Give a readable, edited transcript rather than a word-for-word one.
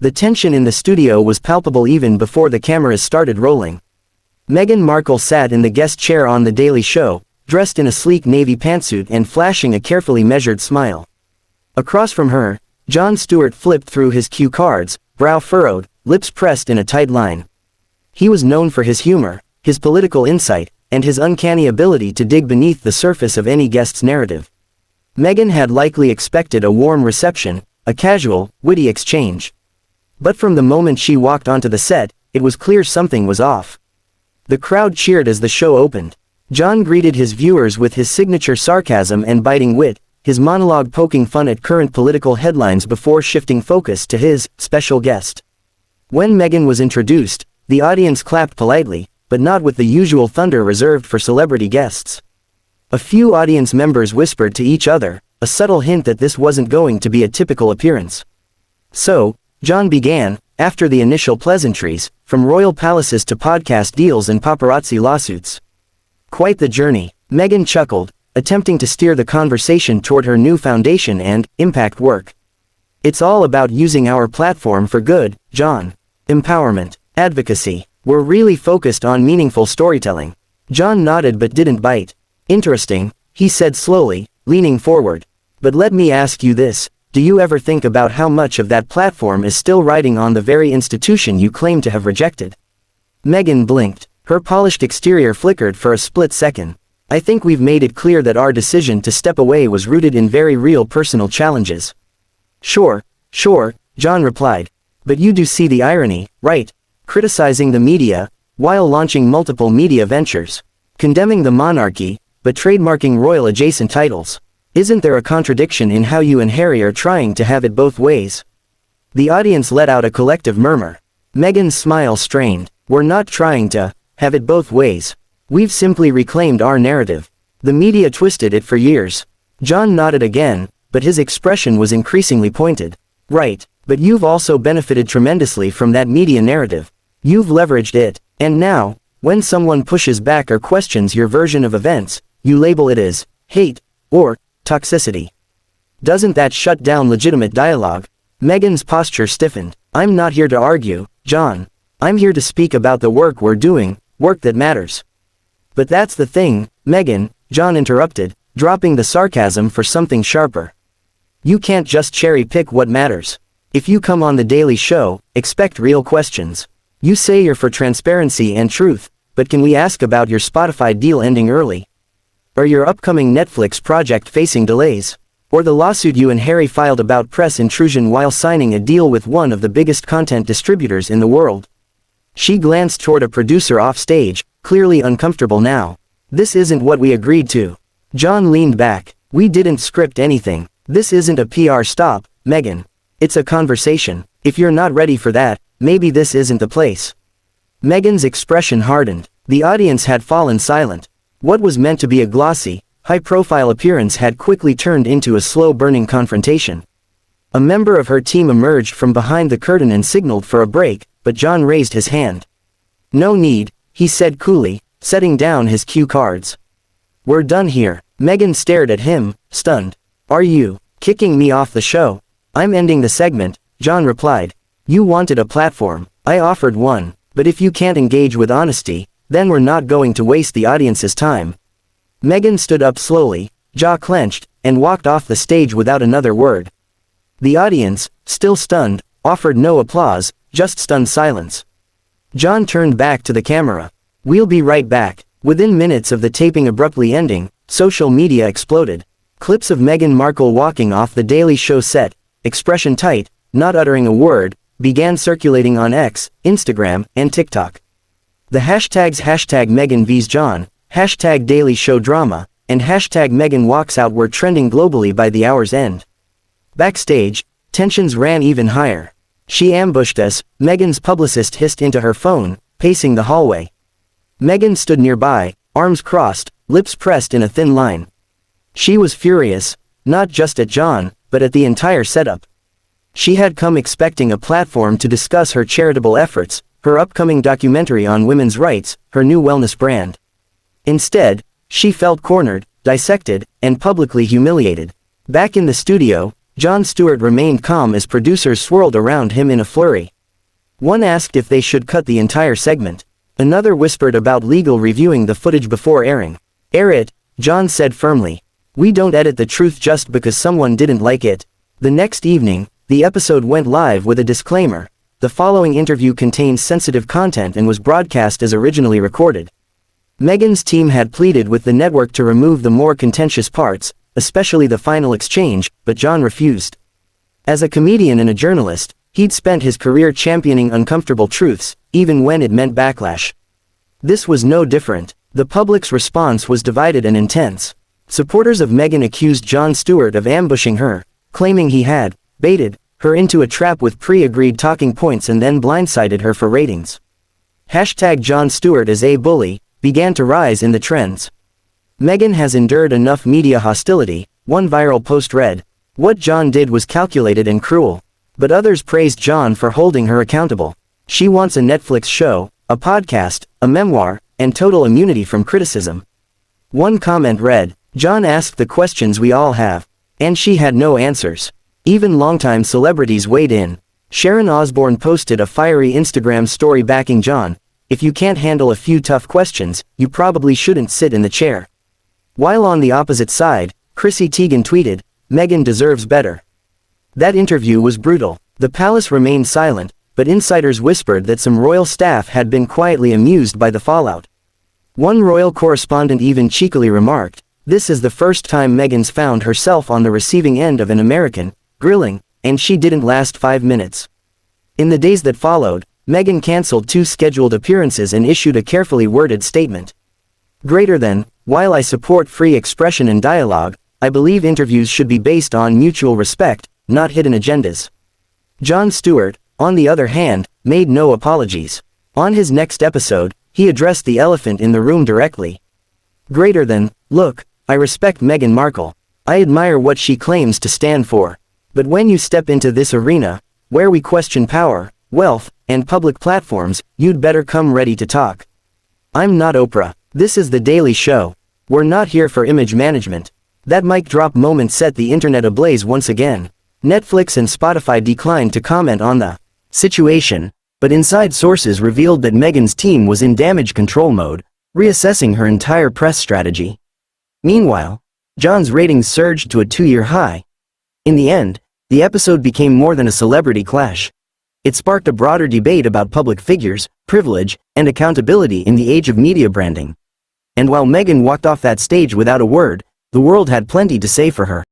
The tension in the studio was palpable even before the cameras started rolling. Meghan Markle sat in the guest chair on The Daily Show, dressed in a sleek navy pantsuit and flashing a carefully measured smile. Across from her, Jon Stewart flipped through his cue cards, brow furrowed, lips pressed in a tight line. He was known for his humor, his political insight, and his uncanny ability to dig beneath the surface of any guest's narrative. Meghan had likely expected a warm reception, a casual, witty exchange. But from the moment she walked onto the set, it was clear something was off. The crowd cheered as the show opened. Jon greeted his viewers with his signature sarcasm and biting wit, his monologue poking fun at current political headlines before shifting focus to his special guest. When Meghan was introduced, the audience clapped politely, but not with the usual thunder reserved for celebrity guests. A few audience members whispered to each other, a subtle hint that this wasn't going to be a typical appearance. So, Jon began, after the initial pleasantries, from royal palaces to podcast deals and paparazzi lawsuits. Quite the journey, Meghan chuckled, attempting to steer the conversation toward her new foundation and impact work. It's all about using our platform for good, Jon. Empowerment, advocacy. We're really focused on meaningful storytelling. Jon nodded but didn't bite. Interesting, he said slowly, leaning forward. But let me ask you this, do you ever think about how much of that platform is still riding on the very institution you claim to have rejected? Meghan blinked. Her polished exterior flickered for a split second. I think we've made it clear that our decision to step away was rooted in very real personal challenges. Sure, Jon replied. But you do see the irony, right? Criticizing the media, while launching multiple media ventures. Condemning the monarchy, but trademarking royal-adjacent titles. Isn't there a contradiction in how you and Harry are trying to have it both ways? The audience let out a collective murmur. Meghan's smile strained. We're not trying to have it both ways. We've simply reclaimed our narrative. The media twisted it for years. Jon nodded again, but his expression was increasingly pointed. Right, but you've also benefited tremendously from that media narrative. You've leveraged it, and now, when someone pushes back or questions your version of events, you label it as hate or toxicity. Doesn't that shut down legitimate dialogue? Meghan's posture stiffened. I'm not here to argue, Jon. I'm here to speak about the work we're doing, work that matters. But that's the thing, Meghan, Jon interrupted, dropping the sarcasm for something sharper. You can't just cherry-pick what matters. If you come on The Daily Show, expect real questions. You say you're for transparency and truth, but can we ask about your Spotify deal ending early? Or your upcoming Netflix project facing delays? Or the lawsuit you and Harry filed about press intrusion while signing a deal with one of the biggest content distributors in the world? She glanced toward a producer off stage, clearly uncomfortable now. This isn't what we agreed to. Jon leaned back. We didn't script anything. This isn't a PR stop, Meghan. It's a conversation. If you're not ready for that, maybe this isn't the place. Meghan's expression hardened. The audience had fallen silent. What was meant to be a glossy, high-profile appearance had quickly turned into a slow-burning confrontation. A member of her team emerged from behind the curtain and signaled for a break, but Jon raised his hand. No need, he said coolly, setting down his cue cards. We're done here. Meghan stared at him, stunned. Are you kicking me off the show? I'm ending the segment, Jon replied. You wanted a platform. I offered one, but if you can't engage with honesty, then we're not going to waste the audience's time. Meghan stood up slowly, jaw clenched, and walked off the stage without another word. The audience, still stunned, offered no applause, just stunned silence. Jon turned back to the camera. We'll be right back. Within minutes of the taping abruptly ending, social media exploded. Clips of Meghan Markle walking off The Daily Show set, expression tight, not uttering a word, began circulating on X, Instagram, and TikTok. The hashtags #Meghan vs Jon, #Daily Show Drama, and #Meghan Walks Out were trending globally by the hour's end. Backstage, tensions ran even higher. She ambushed us, Meghan's publicist hissed into her phone, pacing the hallway. Meghan stood nearby, arms crossed, lips pressed in a thin line. She was furious, not just at Jon, but at the entire setup. She had come expecting a platform to discuss her charitable efforts, her upcoming documentary on women's rights, her new wellness brand. Instead, she felt cornered, dissected, and publicly humiliated. Back in the studio, Jon Stewart remained calm as producers swirled around him in a flurry. One asked if they should cut the entire segment. Another whispered about legal reviewing the footage before airing. Air it, Jon said firmly. We don't edit the truth just because someone didn't like it. The next evening, the episode went live with a disclaimer. The following interview contains sensitive content and was broadcast as originally recorded. Meghan's team had pleaded with the network to remove the more contentious parts, especially the final exchange, but Jon refused. As a comedian and a journalist, he'd spent his career championing uncomfortable truths, even when it meant backlash. This was no different. The public's response was divided and intense. Supporters of Meghan accused Jon Stewart of ambushing her, claiming he had baited her into a trap with pre-agreed talking points and then blindsided her for ratings. #Jon Stewart is a bully began to rise in the trends. Meghan has endured enough media hostility, one viral post read. What Jon did was calculated and cruel. But others praised Jon for holding her accountable. She wants a Netflix show, a podcast, a memoir, and total immunity from criticism. One comment read, Jon asked the questions we all have. And she had no answers. Even longtime celebrities weighed in. Sharon Osbourne posted a fiery Instagram story backing Jon. If you can't handle a few tough questions, you probably shouldn't sit in the chair. While on the opposite side, Chrissy Teigen tweeted, Meghan deserves better. That interview was brutal. The palace remained silent, but insiders whispered that some royal staff had been quietly amused by the fallout. One royal correspondent even cheekily remarked, this is the first time Meghan's found herself on the receiving end of an American grilling, and she didn't last 5 minutes. In the days that followed, Meghan cancelled 2 scheduled appearances and issued a carefully worded statement. Greater than, while I support free expression and dialogue, I believe interviews should be based on mutual respect, not hidden agendas. Jon Stewart, on the other hand, made no apologies. On his next episode, he addressed the elephant in the room directly. Greater than, look, I respect Meghan Markle. I admire what she claims to stand for. But when you step into this arena, where we question power, wealth, and public platforms, you'd better come ready to talk. I'm not Oprah. This is The Daily Show. We're not here for image management. That mic drop moment set the internet ablaze once again. Netflix and Spotify declined to comment on the situation, but inside sources revealed that Meghan's team was in damage control mode, reassessing her entire press strategy. Meanwhile, Jon's ratings surged to a 2-year high. In the end, the episode became more than a celebrity clash. It sparked a broader debate about public figures, privilege, and accountability in the age of media branding. And while Meghan walked off that stage without a word, the world had plenty to say for her.